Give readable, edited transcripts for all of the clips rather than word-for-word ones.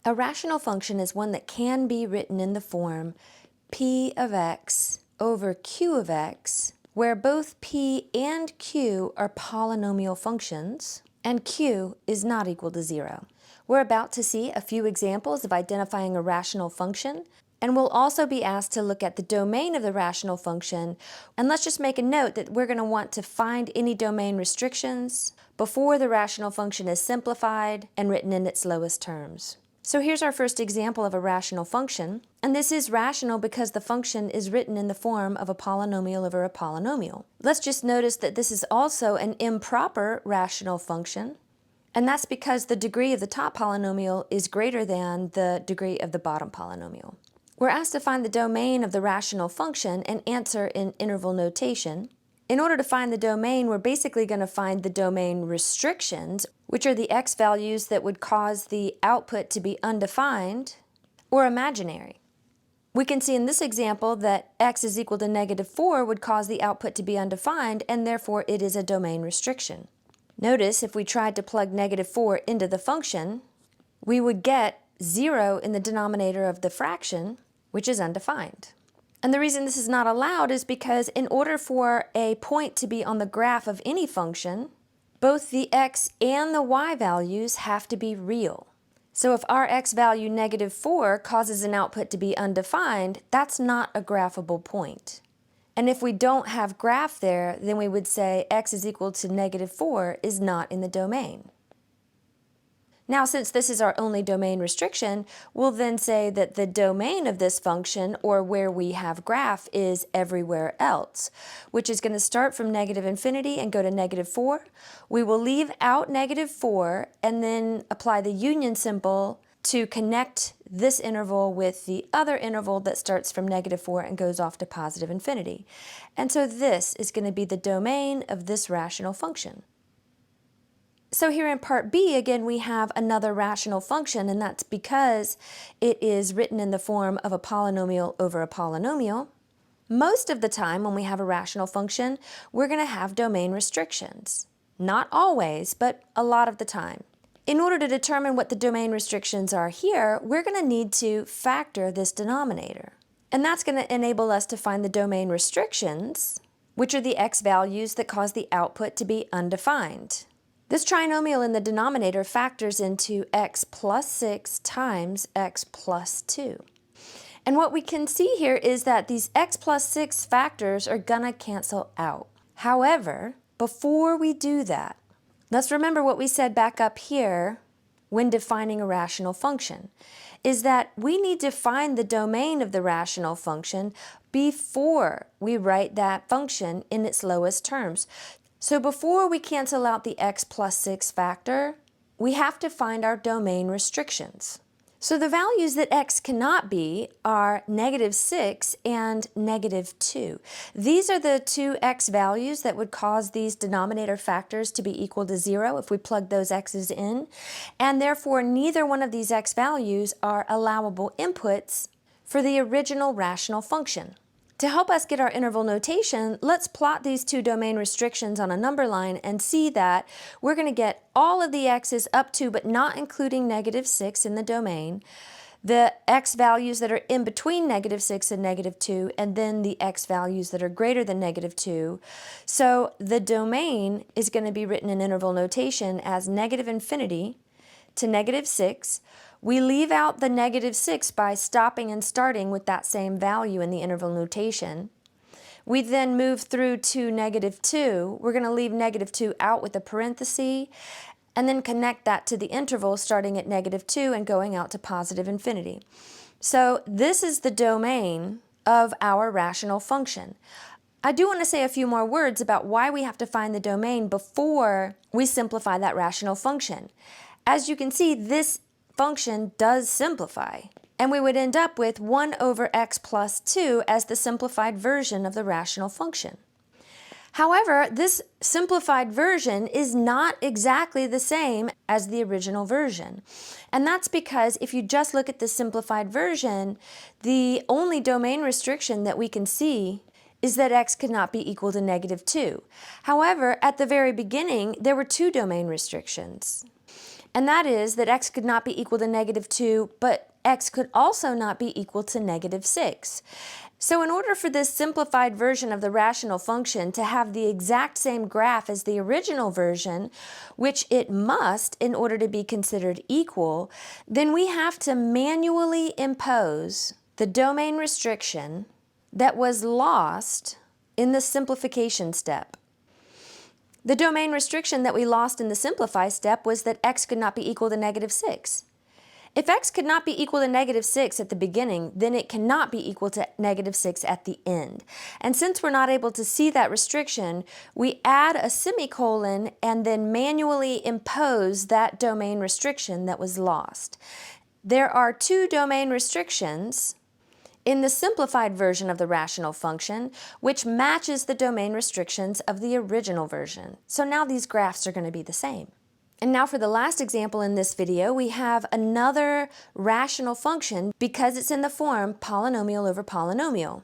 A rational function is one that can be written in the form p of x over q of x, where both p and q are polynomial functions, and q is not equal to 0. We're about to see a few examples of identifying a rational function, and we'll also be asked to look at the domain of the rational function. And let's just make a note that we're going to want to find any domain restrictions before the rational function is simplified and written in its lowest terms. So here's our first example of a rational function, and this is rational because the function is written in the form of a polynomial over a polynomial. Let's just notice that this is also an improper rational function, and that's because the degree of the top polynomial is greater than the degree of the bottom polynomial. We're asked to find the domain of the rational function and answer in interval notation. In order to find the domain, we're basically going to find the domain restrictions, which are the x values that would cause the output to be undefined or imaginary. We can see in this example that x is equal to -4 would cause the output to be undefined, and therefore it is a domain restriction. Notice if we tried to plug -4 into the function, we would get 0 in the denominator of the fraction, which is undefined. And the reason this is not allowed is because in order for a point to be on the graph of any function, both the x and the y values have to be real. So if our x value -4 causes an output to be undefined, that's not a graphable point. And if we don't have graph there, then we would say x is equal to -4 is not in the domain. Now, since this is our only domain restriction, we'll then say that the domain of this function, or where we have graph, is everywhere else, which is going to start from -infinity and go to -4. We will leave out -4 and then apply the union symbol to connect this interval with the other interval that starts from -4 and goes off to positive infinity. And so this is going to be the domain of this rational function. So here in part B, again, we have another rational function, and that's because it is written in the form of a polynomial over a polynomial. Most of the time when we have a rational function, we're going to have domain restrictions. Not always, but a lot of the time. In order to determine what the domain restrictions are here, we're going to need to factor this denominator. And that's going to enable us to find the domain restrictions, which are the x values that cause the output to be undefined. This trinomial in the denominator factors into x plus 6 times x plus 2. And what we can see here is that these x plus 6 factors are going to cancel out. However, before we do that, let's remember what we said back up here when defining a rational function, is that we need to find the domain of the rational function before we write that function in its lowest terms. So before we cancel out the x plus 6 factor, we have to find our domain restrictions. So the values that x cannot be are -6 and -2. These are the two x values that would cause these denominator factors to be equal to 0 if we plug those x's in, and therefore neither one of these x values are allowable inputs for the original rational function. To help us get our interval notation, let's plot these two domain restrictions on a number line and see that we're going to get all of the x's up to, but not including -6 in the domain, the x values that are in between -6 and -2, and then the x values that are greater than -2. So the domain is going to be written in interval notation as -infinity to -6. We leave out the -6 by stopping and starting with that same value in the interval notation. We then move through to -2. We're going to leave -2 out with a parenthesis, and then connect that to the interval starting at -2 and going out to positive infinity. So this is the domain of our rational function. I do want to say a few more words about why we have to find the domain before we simplify that rational function. As you can see, this function does simplify, and we would end up with 1 over x plus 2 as the simplified version of the rational function. However, this simplified version is not exactly the same as the original version. And that's because if you just look at the simplified version, the only domain restriction that we can see is that x could not be equal to -2. However, at the very beginning, there were two domain restrictions. and that is that x could not be equal to -2, but x could also not be equal to -6. So in order for this simplified version of the rational function to have the exact same graph as the original version, which it must in order to be considered equal, then we have to manually impose the domain restriction that was lost in the simplification step. The domain restriction that we lost in the simplify step was that x could not be equal to -6. If x could not be equal to -6 at the beginning, then it cannot be equal to -6 at the end. And since we're not able to see that restriction, we add a semicolon and then manually impose that domain restriction that was lost. There are two domain restrictions in the simplified version of the rational function, which matches the domain restrictions of the original version. So now these graphs are going to be the same. And now for the last example in this video, we have another rational function because it's in the form polynomial over polynomial.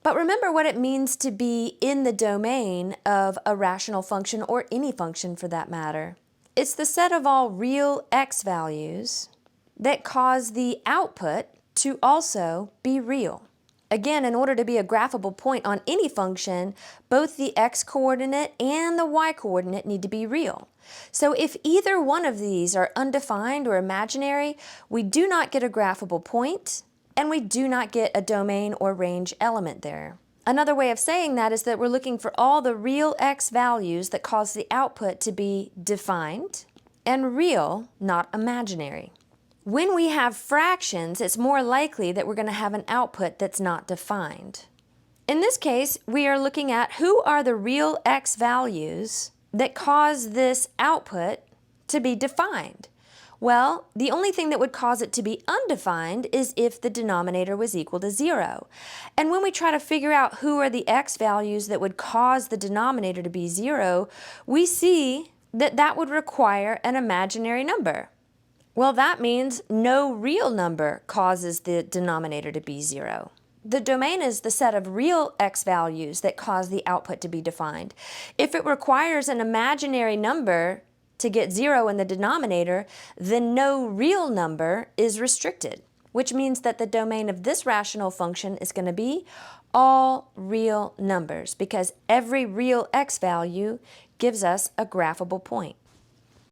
But remember what it means to be in the domain of a rational function, or any function for that matter. It's the set of all real x values that cause the output to also be real. Again, in order to be a graphable point on any function, both the x-coordinate and the y-coordinate need to be real. So if either one of these are undefined or imaginary, we do not get a graphable point, and we do not get a domain or range element there. Another way of saying that is that we're looking for all the real x values that cause the output to be defined and real, not imaginary. When we have fractions, it's more likely that we're going to have an output that's not defined. In this case, we are looking at who are the real x values that cause this output to be defined. Well, the only thing that would cause it to be undefined is if the denominator was equal to 0. And when we try to figure out who are the x values that would cause the denominator to be 0, we see that that would require an imaginary number. Well, that means no real number causes the denominator to be 0. The domain is the set of real x values that cause the output to be defined. If it requires an imaginary number to get 0 in the denominator, then no real number is restricted, which means that the domain of this rational function is going to be all real numbers, because every real x value gives us a graphable point.